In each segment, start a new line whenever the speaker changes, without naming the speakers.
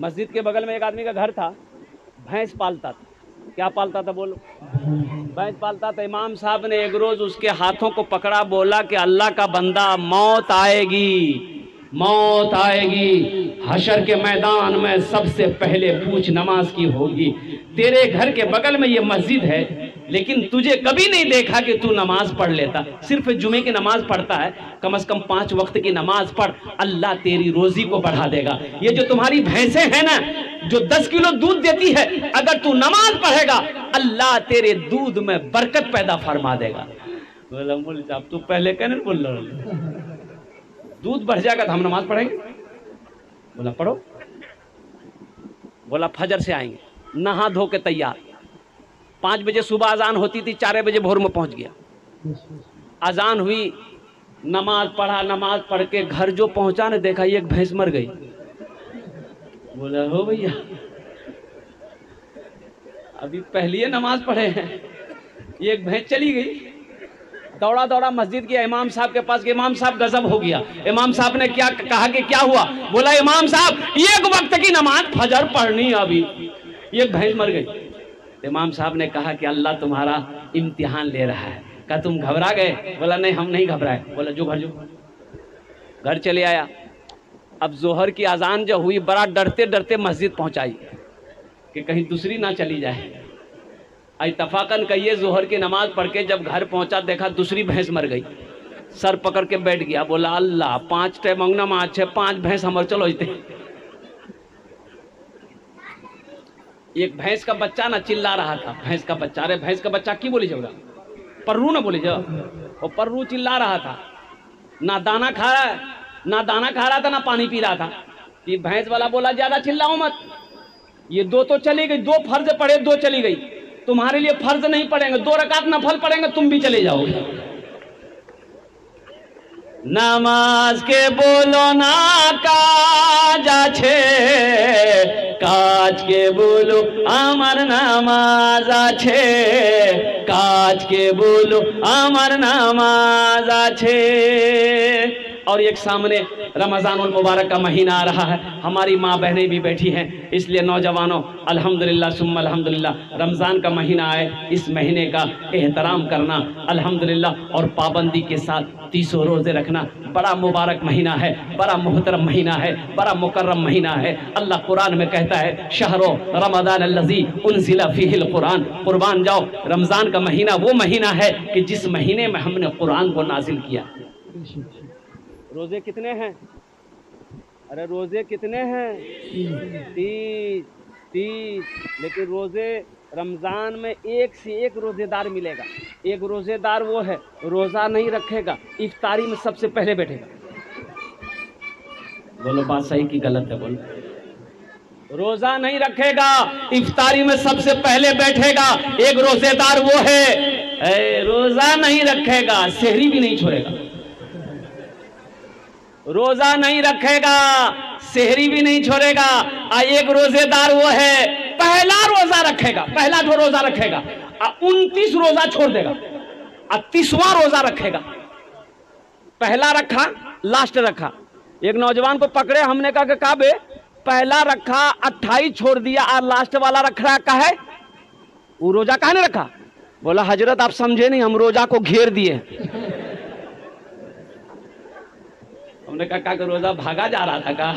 مسجد کے بغل میں ایک آدمی کا گھر تھا، بھینس پالتا تھا. کیا پالتا تھا بولو؟ بھینس پالتا تھا. امام صاحب نے ایک روز اس کے ہاتھوں کو پکڑا، بولا کہ اللہ کا بندہ موت آئے گی، موت آئے گی، حشر کے میدان میں سب سے پہلے پوچھ نماز کی ہوگی. تیرے گھر کے بغل میں یہ مسجد ہے، لیکن تجھے کبھی نہیں دیکھا کہ تو نماز پڑھ لیتا. صرف جمعے کی نماز پڑھتا ہے. کم از کم 5 وقت کی نماز پڑھ، اللہ تیری روزی کو بڑھا دے گا. یہ جو تمہاری بھینسیں ہیں نا، جو 10 کلو دودھ دیتی ہے، اگر تو نماز پڑھے گا اللہ تیرے دودھ میں برکت پیدا فرما دے گا. بولا مول صاحب تو پہلے کہنے بول رہا، دودھ بڑھ جائے گا تو ہم نماز پڑھیں گے. بولا پڑھو. بولا فجر سے آئیں گے، نہا دھو کے تیار. 5 بجے صبح اذان ہوتی تھی، 4 بجے بھور میں پہنچ گیا. اذان ہوئی، نماز پڑھا، نماز پڑھ کے گھر جو پہنچا نے دیکھا یہ ایک بھینس مر گئی. بولا ہو بھیا ابھی پہلی نماز پڑھے ہیں، یہ ایک بھینس چلی گئی. دوڑا دوڑا مسجد گیا امام صاحب کے پاس کہ امام صاحب غضب ہو گیا. امام صاحب نے کیا کہا کہ کیا ہوا؟ بولا امام صاحب ایک وقت کی نماز فجر پڑھنی ابھی، یہ بھینس مر گئی. امام صاحب نے کہا کہ اللہ تمہارا امتحان لے رہا ہے. کہا تم گھبرا گئے؟ بولا نہیں ہم نہیں گھبرائے. بولا جو گھر چلے آیا. اب ظہر کی اذان جو ہوئی، بڑا ڈرتے ڈرتے مسجد پہنچائی کہ کہیں دوسری نہ چلی جائے. اتفاقاً کہیے ظہر کی نماز پڑھ کے جب گھر پہنچا دیکھا دوسری بھینس مر گئی. سر پکڑ کے بیٹھ گیا. بولا اللہ 5 ٹے منگنا ماچ ہے، 5 بھینس ہمر چلو جتے. ایک بھینس کا بچہ نہ چلا رہا تھا. بھینس کا بچہ، ارے بھینس کا بچہ کی بولی جاؤ گا؟ پرو نہ بولی جاؤ. وہ پرو چلا رہا تھا، نہ دانا کھا رہا تھا نہ پانی پی رہا تھا. یہ بھینس والا بولا زیادہ چلاؤ مت، یہ 2 تو چلی گئی، 2 فرض پڑے 2 چلی گئی. تمہارے لیے فرض نہیں پڑیں گے، 2 رکعت نفل پڑیں گے، تم بھی چلے جاؤ گے. نماز کے بولو نا کاج আছে কাজ কে বলো আমার নামাজ আছে কাজ কে বলো আমার নামাজ আছে. اور ایک سامنے رمضان المبارک کا مہینہ آ رہا ہے. ہماری ماں بہنیں بھی بیٹھی ہیں، اس لیے نوجوانوں الحمدللہ ثم الحمدللہ رمضان کا مہینہ آئے، اس مہینے کا احترام کرنا الحمدللہ اور پابندی کے ساتھ 30 روزے رکھنا. بڑا مبارک مہینہ ہے، بڑا محترم مہینہ ہے، بڑا مکرم مہینہ ہے. اللہ قرآن میں کہتا ہے شہر رمضان الذی انزل فیہ القرآن. قربان جاؤ، رمضان کا مہینہ وہ مہینہ ہے کہ جس مہینے میں ہم نے قرآن کو نازل کیا. روزے کتنے ہیں؟ ارے روزے کتنے ہیں؟ 30. لیکن روزے رمضان میں ایک سے ایک روزے دار ملے گا. ایک روزے دار وہ ہے روزہ نہیں رکھے گا، افطاری میں سب سے پہلے بیٹھے گا. بولو بات صحیح کی غلط ہے؟ بولو. روزہ نہیں رکھے گا، افطاری میں سب سے پہلے بیٹھے گا. ایک روزے دار وہ ہے روزہ نہیں رکھے گا، سحری بھی نہیں چھوڑے گا. روزہ نہیں رکھے گا، سحری بھی نہیں چھوڑے گا. ایک روزے دار وہ ہے پہلا روزہ رکھے گا، پہلا جو روزہ رکھے گا 29 روزہ چھوڑ دے گا، 30واں روزہ رکھے گا. پہلا رکھا لاسٹ رکھا. ایک نوجوان کو پکڑے، ہم نے کہا کہ کعبے پہلا رکھا 28 چھوڑ دیا اور لاسٹ والا رکھ رہا کا ہے، وہ روزہ کہاں نے رکھا؟ بولا حضرت آپ سمجھے نہیں، ہم روزہ کو گھیر دیے. ہم نے کہا کہ روزہ بھاگا جا رہا تھا کا؟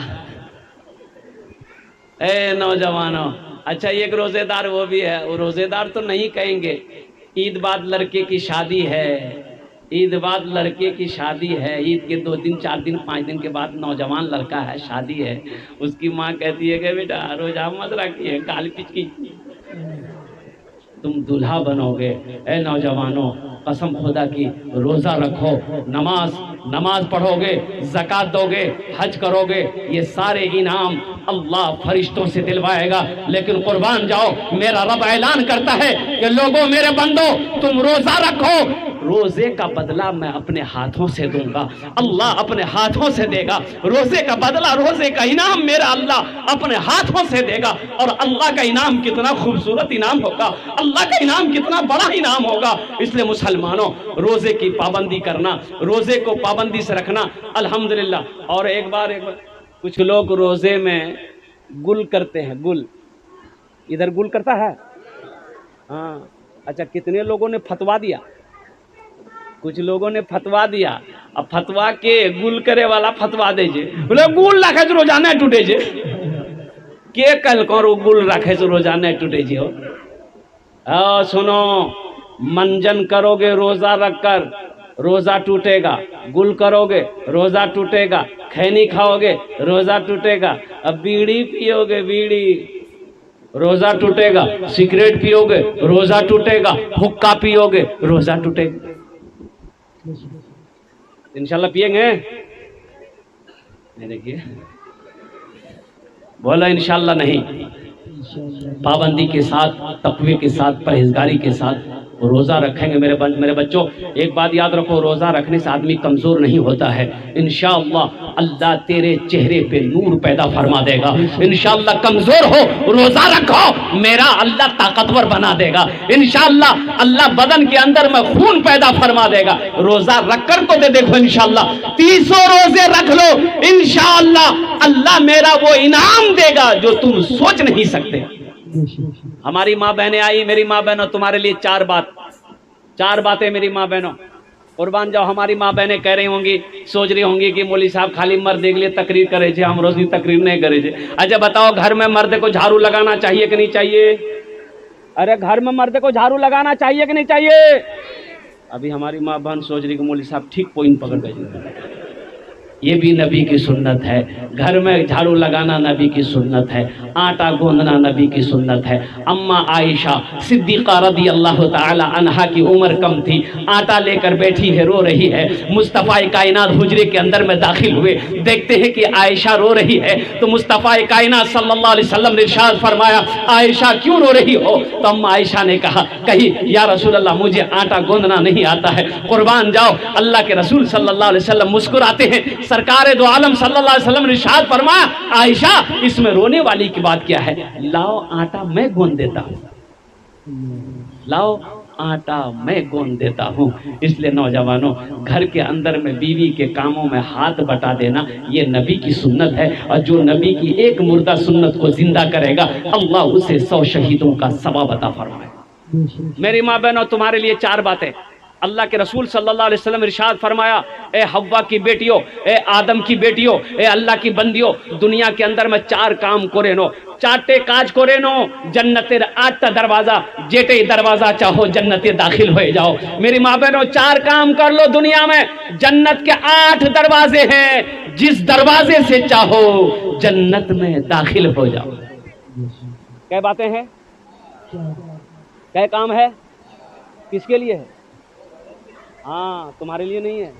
اے نوجوانوں، اچھا ایک روزے دار وہ بھی ہے، وہ روزے دار تو نہیں کہیں گے. عید بعد لڑکے کی شادی ہے، عید بعد لڑکے کی شادی ہے. عید کے 2 دن 4 دن 5 دن کے بعد نوجوان لڑکا ہے، شادی ہے. اس کی ماں کہتی ہے کہ بیٹا روزہ مت رکھیے، کال پچ کی تم دلہا بنو گے. اے نوجوانوں قسم خدا کی روزہ رکھو، نماز پڑھو گے، زکات دو گے، حج کرو گے، یہ سارے انعام اللہ فرشتوں سے دلوائے گا. لیکن قربان جاؤ، میرا رب اعلان کرتا ہے کہ لوگوں میرے بندو تم روزہ رکھو، روزے کا بدلہ میں اپنے ہاتھوں سے دوں گا. اللہ اپنے ہاتھوں سے دے گا روزے کا بدلہ، روزے کا انعام میرا اللہ اپنے ہاتھوں سے دے گا. اور اللہ کا انعام کتنا خوبصورت انعام ہوگا، اللہ کا انعام کتنا بڑا انعام ہوگا. اس لیے مسلمانوں روزے کی پابندی کرنا، روزے کو پابندی سے رکھنا الحمدللہ. اور ایک بار کچھ لوگ روزے میں گل کرتے ہیں، گل ادھر گل کرتا ہے ہاں. اچھا کتنے لوگوں نے فتوا دیا؟ کچھ لوگوں نے فتوا دیا. اب فتوا کے گل کرے والا فتوا دے جے بولے گل رکھے تو روزانہ ٹوٹے جے کے کل کرو گل رکھے تو روزانہ ٹوٹے جے ہو. سنو، منجن کرو گے روزہ رکھ کر روزہ ٹوٹے گا، گل کرو گے روزہ ٹوٹے گا، کھینی کھاؤ گے روزہ ٹوٹے گا. اب بیڑی پیو گے بیڑی روزہ ٹوٹے گا، سگریٹ پیو گے روزہ ٹوٹے گا، حقہ پیو گے روزہ ٹوٹے گا. انشاءاللہ پیئیں گے؟ دیکھیے بولا انشاءاللہ نہیں. پابندی کے ساتھ، تقوی کے ساتھ، پرہیزگاری کے ساتھ روزہ رکھیں گے. میرے بچوں ایک بات یاد رکھو، روزہ رکھنے سے آدمی کمزور نہیں ہوتا ہے. انشاءاللہ اللہ تیرے چہرے پہ نور پیدا فرما دے گا. انشاءاللہ کمزور ہو روزہ رکھو، میرا اللہ طاقتور بنا دے گا. انشاءاللہ اللہ بدن کے اندر میں خون پیدا فرما دے گا. روزہ رکھ کر تو دیکھو انشاءاللہ 30 روزے رکھ لو، انشاءاللہ اللہ میرا وہ انعام دے گا جو تم سوچ نہیں سکتے. ہماری ماں بہنیں آئی، میری ماں بہنوں تمہارے لیے چار باتیں میری ماں بہنوں قربان جاؤ. ہماری ماں بہنیں کہہ رہی ہوں گی، سوچ رہی ہوں گی کہ مولوی صاحب خالی مرد کے لیے تقریر کرے چھے، ہم روز تقریر نہیں کرے چھے. اچھا بتاؤ گھر میں مرد کو جھاڑو لگانا چاہیے کہ نہیں چاہیے؟ ارے گھر میں مرد کو جھاڑو لگانا چاہیے کہ نہیں چاہیے؟ ابھی ہماری ماں بہن سوچ رہی کہ مولوی صاحب ٹھیک پوائنٹ پکڑ گئے. یہ بھی نبی کی سنت ہے، گھر میں جھاڑو لگانا نبی کی سنت ہے، آٹا گوندنا نبی کی سنت ہے. اما عائشہ صدیقہ رضی اللہ تعالی عنہا کی عمر کم تھی، آٹا لے کر بیٹھی ہے، رو رہی ہے. مصطفیٰ کائنات حجرے کے اندر میں داخل ہوئے، دیکھتے ہیں کہ عائشہ رو رہی ہے تو مصطفیٰ کائنات صلی اللہ علیہ وسلم نے ارشاد فرمایا عائشہ کیوں رو رہی ہو؟ تو اما عائشہ نے کہی یا رسول اللہ مجھے آٹا گوندنا نہیں آتا ہے. قربان جاؤ اللہ کے رسول صلی اللہ علیہ وسلم مسکراتے ہیں. سرکار دو عالم صلی اللہ علیہ وسلم نے ارشاد فرمایا عائشہ اس میں رونے والی کی بات کیا ہے؟ لاؤ آٹا میں گوندھ دیتا ہوں، لاؤ آٹا میں گوندھ دیتا ہوں. اس لیے نوجوانوں گھر کے اندر میں بیوی کے کاموں میں ہاتھ بٹا دینا یہ نبی کی سنت ہے، اور جو نبی کی ایک مردہ سنت کو زندہ کرے گا اللہ اسے 100 شہیدوں کا ثواب عطا فرمائے. میری ماں بہنوں تمہارے لیے 4 باتیں. اللہ کے رسول صلی اللہ علیہ وسلم ارشاد فرمایا اے حوا کی بیٹیوں، اے آدم کی بیٹیوں، اے اللہ کی بندیوں، دنیا کے اندر میں 4 کام کرے نو، 4 کاج کرے نو جنتر 8 دروازہ جیٹے دروازہ چاہو جنت داخل ہوئے جاؤ. میری ماں بہنوں 4 کام کر لو، دنیا میں جنت کے 8 دروازے ہیں، جس دروازے سے چاہو جنت میں داخل ہو جاؤ. کیا باتیں ہیں؟ کیا کام ہے؟ کس کے لیے ہے؟ ہاں تمہارے لیے نہیں ہے،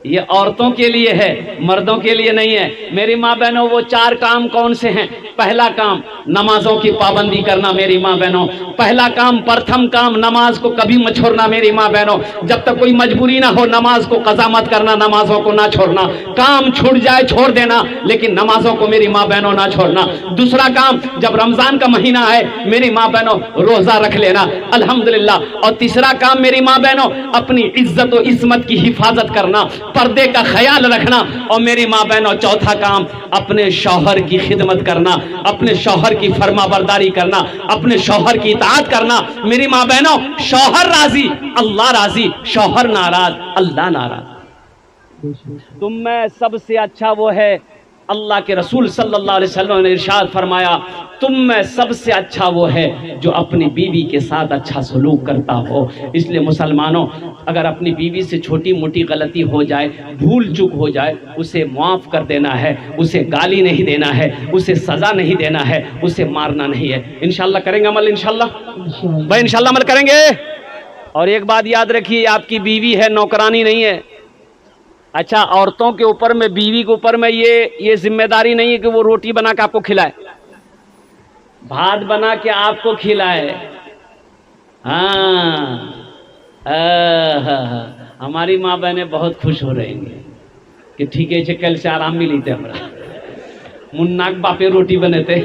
یہ عورتوں کے لیے ہے، مردوں کے لیے نہیں ہے. میری ماں بہنوں وہ 4 کام کون سے ہیں؟ پہلا کام نمازوں کی پابندی کرنا. میری ماں بہنوں پہلا کام، پرتھم کام نماز کو کبھی مت چھوڑنا. میری ماں بہنوں جب تک کوئی مجبوری نہ ہو نماز کو قضا مت کرنا، نمازوں کو نہ چھوڑنا. کام چھوٹ جائے چھوڑ دینا لیکن نمازوں کو میری ماں بہنوں نہ چھوڑنا. دوسرا کام جب رمضان کا مہینہ ہے میری ماں بہنوں روزہ رکھ لینا الحمدللہ. اور تیسرا کام میری ماں بہنوں اپنی عزت و عصمت کی حفاظت کرنا، پردے کا خیال رکھنا. اور میری ماں بہنوں چوتھا کام اپنے شوہر کی خدمت کرنا، اپنے شوہر کی فرما برداری کرنا، اپنے شوہر کی اطاعت کرنا. میری ماں بہنوں شوہر راضی اللہ راضی، شوہر ناراض اللہ ناراض. تم میں سب سے اچھا وہ ہے، اللہ کے رسول صلی اللہ علیہ وسلم نے ارشاد فرمایا تم میں سب سے اچھا وہ ہے جو اپنی بیوی کے ساتھ اچھا سلوک کرتا ہو. اس لیے مسلمانوں اگر اپنی بیوی سے چھوٹی موٹی غلطی ہو جائے، بھول چک ہو جائے، اسے معاف کر دینا ہے، اسے گالی نہیں دینا ہے، اسے سزا نہیں دینا ہے، اسے مارنا نہیں ہے. انشاءاللہ کریں گے عمل؟ انشاءاللہ بھائی انشاءاللہ عمل کریں گے. اور ایک بات یاد رکھیے آپ کی بیوی ہے، نوکرانی نہیں ہے. اچھا عورتوں کے اوپر میں، بیوی کے اوپر میں یہ ذمہ داری نہیں ہے کہ وہ روٹی بنا کے آپ کو کھلائے، بھات بنا کے آپ کو کھلائے. ہاں ہماری ماں بہنیں بہت خوش ہو رہی ہیں کہ ٹھیک ہے کل سے آرام ملی تھے ہمارا مناک باپے روٹی بنے تھے.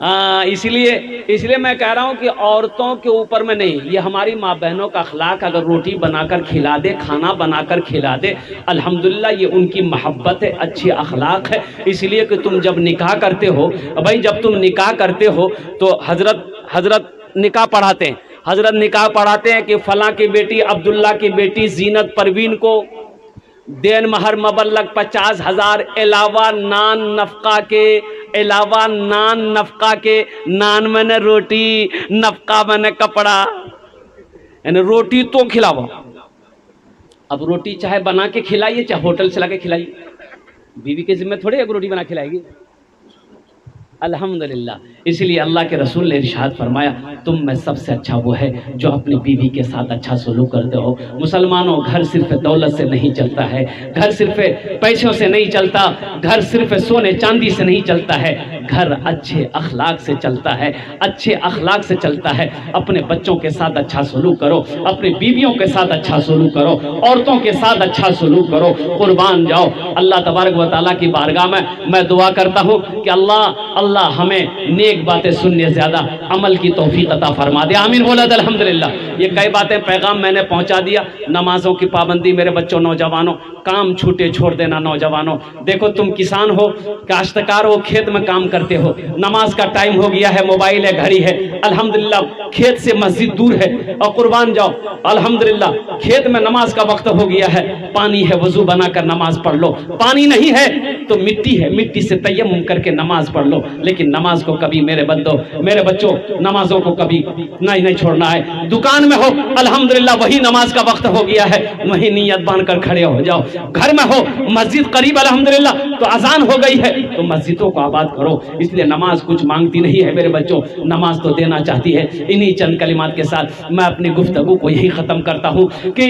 اس لیے میں کہہ رہا ہوں کہ عورتوں کے اوپر میں نہیں، یہ ہماری ماں بہنوں کا اخلاق، اگر روٹی بنا کر کھلا دے، کھانا بنا کر کھلا دے، الحمدللہ یہ ان کی محبت ہے، اچھی اخلاق ہے۔ اس لیے کہ تم جب نکاح کرتے ہو بھائی، جب تم نکاح کرتے ہو تو حضرت نکاح پڑھاتے ہیں، حضرت نکاح پڑھاتے ہیں کہ فلاں کی بیٹی عبداللہ کی بیٹی زینت پروین کو دین مہر مبلغ 50,000 علاوہ نان نفقہ کے، نان میں نے روٹی، نفقہ میں نے کپڑا، یعنی روٹی تو کھلاو۔ اب روٹی چاہے بنا کے کھلائیے، چاہے ہوٹل سے لا کے کھلائیے، بیوی کے ذمہ تھوڑے ایک روٹی بنا کھلائے گی۔ الحمدللہ، اس لیے اللہ کے رسول نے ارشاد فرمایا تم میں سب سے اچھا وہ ہے جو اپنی بیوی کے ساتھ اچھا سلوک کرتے ہو۔ مسلمانوں، گھر صرف دولت سے نہیں چلتا ہے، گھر صرف پیسوں سے نہیں چلتا، گھر صرف سونے چاندی سے نہیں چلتا ہے، گھر اچھے اخلاق سے چلتا ہے، اچھے اخلاق سے چلتا ہے۔ اپنے بچوں کے ساتھ اچھا سلوک کرو، اپنی بیویوں کے ساتھ اچھا سلوک کرو، عورتوں کے ساتھ اچھا سلوک کرو، قربان جاؤ۔ اللہ تبارک و تعالیٰ کی بارگاہ میں دعا کرتا ہوں کہ اللہ ہمیں نیک باتیں سننے زیادہ عمل کی توفیق عطا فرما دے، آمین بولا دے الحمدللہ۔ یہ کئی باتیں پیغام میں نے پہنچا دیا۔ نمازوں کی پابندی، میرے بچوں، نوجوانوں، کام چھوٹے چھوڑ دینا۔ نوجوانوں دیکھو، تم کسان ہو، کاشتکار ہو، کھیت میں کام کرتے ہو، نماز کا ٹائم ہو گیا ہے، موبائل ہے، گھڑی ہے، الحمدللہ کھیت سے مسجد دور ہے، اور قربان جاؤ الحمدللہ کھیت میں نماز کا وقت ہو گیا ہے، پانی ہے، وضو بنا کر نماز پڑھ لو، پانی نہیں ہے تو مٹی ہے، مٹی سے تیمم کر کے نماز پڑھ لو، لیکن نماز کو کبھی میرے بچوں نمازوں کو کبھی نہیں چھوڑنا ہے۔ دکان میں ہو، الحمدللہ وہی نماز کا وقت ہو گیا ہے، وہی نیت باندھ کر کھڑے ہو جاؤ۔ گھر میں ہو، مسجد قریب الحمدللہ تو اذان ہو گئی ہے تو مسجدوں کو آباد کرو۔ اس لیے نماز کچھ مانگتی نہیں ہے میرے بچوں، نماز تو دینا چاہتی ہے۔ انہی چند کلمات کے ساتھ میں اپنی گفتگو کو یہی ختم کرتا ہوں کہ